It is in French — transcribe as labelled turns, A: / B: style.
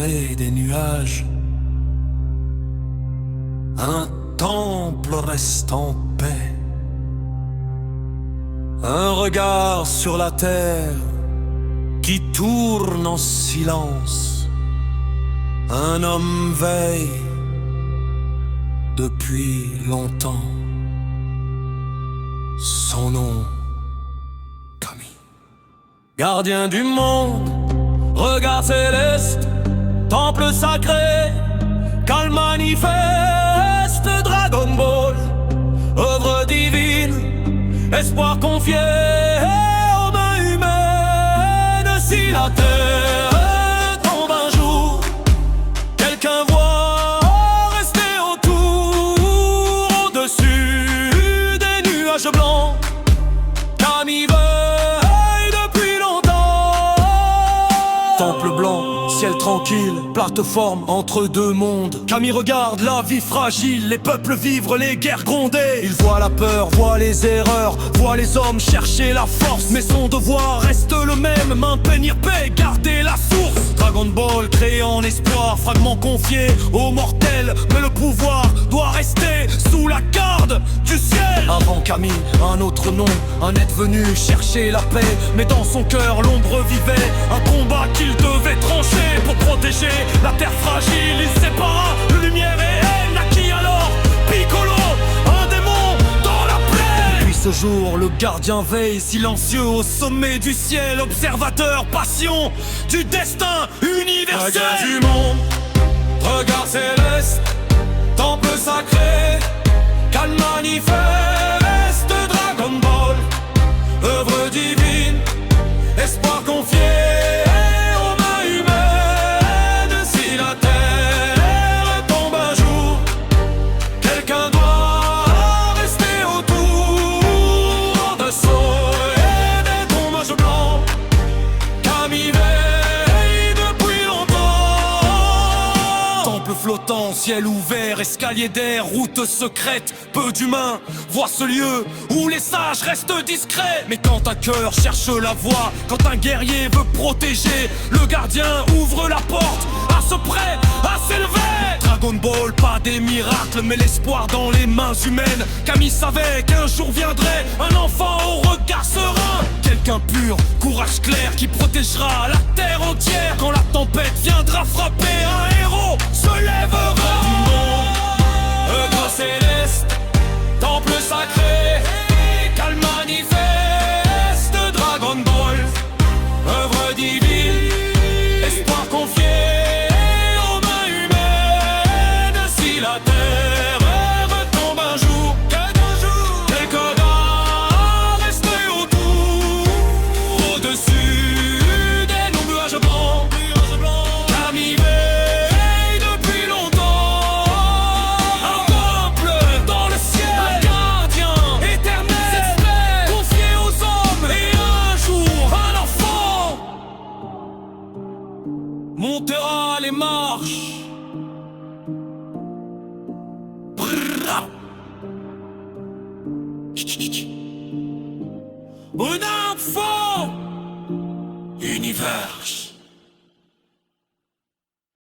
A: sommet des nuages. Un temple reste en paix. Un regard sur la terre qui tourne en silence. Un homme veille depuis longtemps. Son nom, Camille. Gardien du monde, regard céleste, temple sacré, calme manifeste, Dragon Ball, œuvre divine, espoir confié aux mains humaines. Si la terre tombe un jour, quelqu'un voit rester autour, au-dessus des nuages blancs. Camille veille depuis longtemps. Temple blanc, ciel tranquille, plateforme entre deux mondes. Camille regarde la vie fragile, les peuples vivre, les guerres gronder. Il voit la peur, voit les erreurs, voit les hommes chercher la force. Mais son devoir reste le même, maintenir paix, garder la source. Dragon Ball créé en espoir, fragment confié aux mortels. Mais le pouvoir doit rester sous la garde du ciel. Avant Camille, un autre nom, un être venu chercher la paix. Mais dans son cœur l'ombre vivait, un combat qu'il devait trancher. Pour protéger la terre fragile, il sépara lumière et haine. Naquit alors Piccolo, un démon dans la plaie. Depuis ce jour, le gardien veille silencieux au sommet du ciel. Observateur, passion du destin universel. Regard du monde, regard céleste, temple sacré, calme manifeste, Dragon Ball, œuvre divine, espoir confié aux mains humaines. Si la terre tombe un jour, quelqu'un doit rester autour de sceaux et des tombages blancs. Camille veille depuis longtemps. Temple flottant, ciel ouvert, escalier d'air, route secrète. Peu d'humains voient ce lieu où les sages restent discrets. Mais quand un cœur cherche la voie, quand un guerrier veut protéger, le gardien ouvre la porte, à ce prêt à s'élever. Dragon Ball, pas des miracles, mais l'espoir dans les mains humaines. Camille savait qu'un jour viendrait un enfant au regard serein. Quelqu'un pur, courage clair, qui protégera la terre entière. Quand la tempête viendra frapper, un héros se lèvera. Œuvre céleste, temple sacré, calme manifeste, Dragon Ball, œuvre divine, espoir confié aux mains humaines. Si la terre retombe un jour, quelqu'un doit rester autour, au-dessus des nuages blancs. Camille veille depuis longtemps. Un temple dans le ciel, un gardien éternel, confié aux hommes. Et un jour, un enfant montera les marches. Brrra. Un enfant univers.